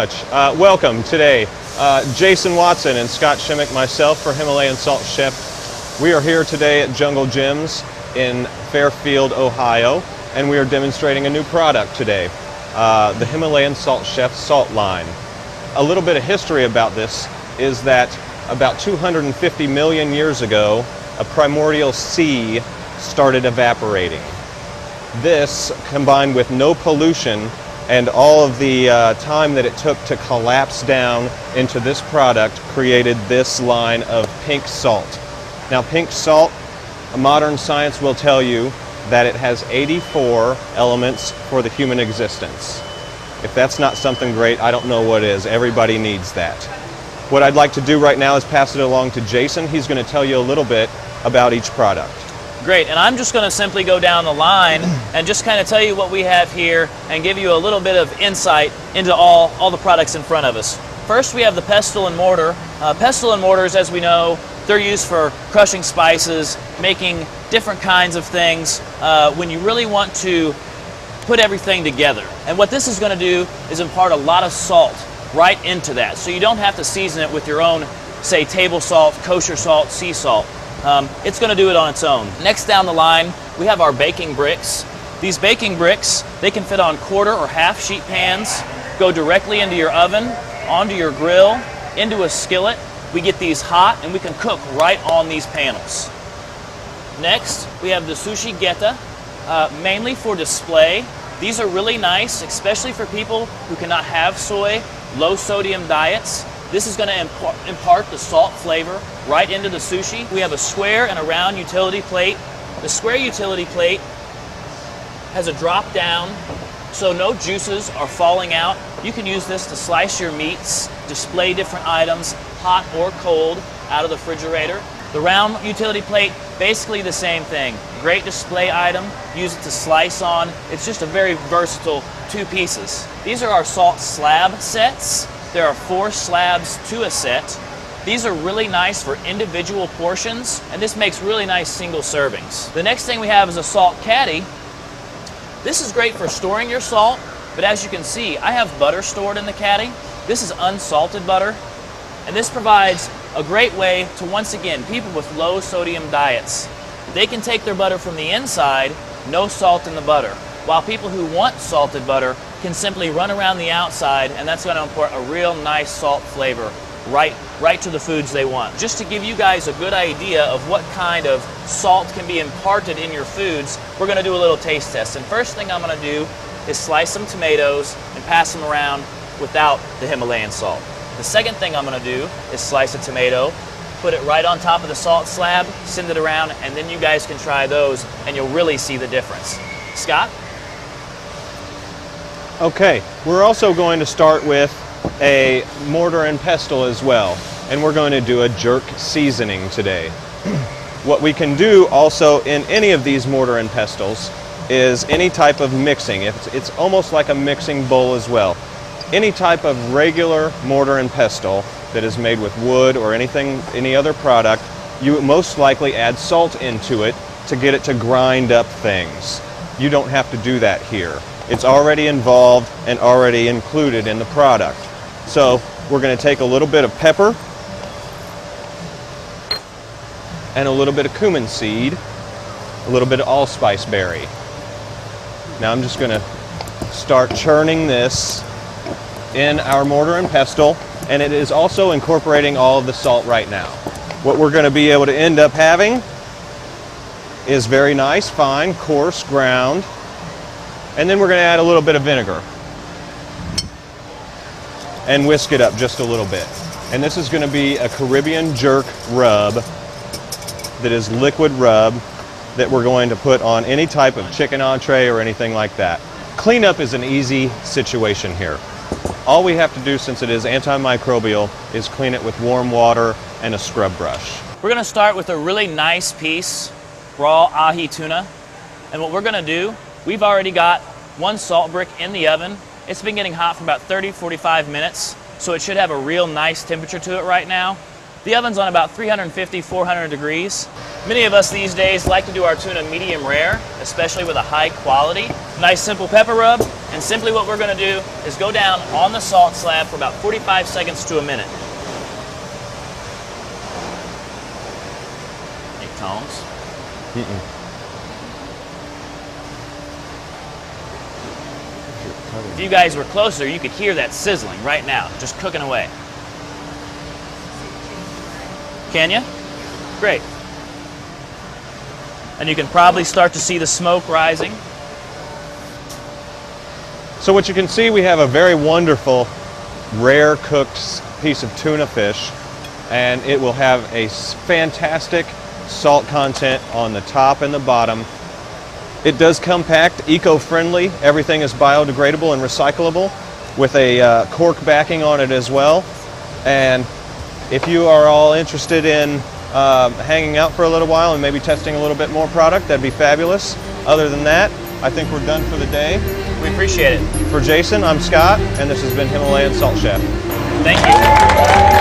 much. Welcome today. Jason Watson and Scott Shimmick, myself for Himalayan Salt Chef. We are here today at Jungle Gyms in Fairfield, Ohio, and we are demonstrating a new product today, the Himalayan Salt Chef Salt Line. A little bit of history about this is that about 250 million years ago, a primordial sea started evaporating. This, combined with no pollution and all of the time that it took to collapse down into this product, created this line of pink salt. Now, pink salt, modern science will tell you that it has 84 elements for the human existence. If that's not something great, I don't know what is. Everybody needs that. What I'd like to do right now is pass it along to Jason. He's going to tell you a little bit about each product. Great, and I'm just going to simply go down the line and just kind of tell you what we have here and give you a little bit of insight into all the products in front of us. First, we have the Pestle and Mortar. Pestle and Mortars, as we know, they're used for crushing spices, making different kinds of things when you really want to put everything together. And what this is going to do is impart a lot of salt right into that, so you don't have to season it with your own, say, table salt, kosher salt, sea salt. It's going to do it on its own. Next down the line, we have our baking bricks. These baking bricks, they can fit on quarter or half sheet pans, go directly into your oven, onto your grill, into a skillet. We get these hot and we can cook right on these panels. Next, we have the Sushi Geta, mainly for display. These are really nice, especially for people who cannot have soy, low sodium diets. This is going to impart the salt flavor right into the sushi. We have a square and a round utility plate. The square utility plate has a drop down, so no juices are falling out. You can use this to slice your meats, display different items, hot or cold, out of the refrigerator. The round utility plate, basically the same thing. Great display item, use it to slice on. It's just a very versatile two pieces. These are our salt slab sets. There are 4 slabs to a set. These are really nice for individual portions, and this makes really nice single servings. The next thing we have is a salt caddy. This is great for storing your salt, but as you can see, I have butter stored in the caddy. This is unsalted butter, and this provides a great way to, once again, people with low sodium diets. They can take their butter from the inside, no salt in the butter, while people who want salted butter can simply run around the outside, and that's going to impart a real nice salt flavor right to the foods they want. Just to give you guys a good idea of what kind of salt can be imparted in your foods, we're going to do a little taste test. And first thing I'm going to do is slice some tomatoes and pass them around without the Himalayan salt. The second thing I'm going to do is slice a tomato, put it right on top of the salt slab, send it around, and then you guys can try those and you'll really see the difference. Scott? Okay, we're also going to start with a mortar and pestle as well, and we're going to do a jerk seasoning today. What we can do also in any of these mortar and pestles is any type of mixing. It's almost like a mixing bowl as well. Any type of regular mortar and pestle that is made with wood or any other product, you most likely add salt into it to get it to grind up things. You don't have to do that here. It's already involved and already included in the product. So we're going to take a little bit of pepper and a little bit of cumin seed, a little bit of allspice berry. Now I'm just going to start churning this in our mortar and pestle, and it is also incorporating all of the salt right now. What we're going to be able to end up having is very nice, fine, coarse ground. And then we're going to add a little bit of vinegar and whisk it up just a little bit. And this is going to be a Caribbean jerk rub that is liquid rub that we're going to put on any type of chicken entree or anything like that. Cleanup is an easy situation here. All we have to do, since it is antimicrobial, is clean it with warm water and a scrub brush. We're going to start with a really nice piece, raw ahi tuna. And what we're going to do, we've already got 1 salt brick in the oven. It's been getting hot for about 30-45 minutes, so it should have a real nice temperature to it right now. The oven's on about 350-400 degrees. Many of us these days like to do our tuna medium rare, especially with a high quality. Nice simple pepper rub, And simply what we're going to do is go down on the salt slab for about 45 seconds to a minute. Any tones? If you guys were closer, you could hear that sizzling right now, just cooking away. Can you? Great. And you can probably start to see the smoke rising. So what you can see, we have a very wonderful, rare cooked piece of tuna fish, and it will have a fantastic salt content on the top and the bottom. It does come packed, eco-friendly. Everything is biodegradable and recyclable with a cork backing on it as well. And if you are all interested in hanging out for a little while and maybe testing a little bit more product, that'd be fabulous. Other than that, I think we're done for the day. We appreciate it. For Jason, I'm Scott, and this has been Himalayan Salt Chef. Thank you.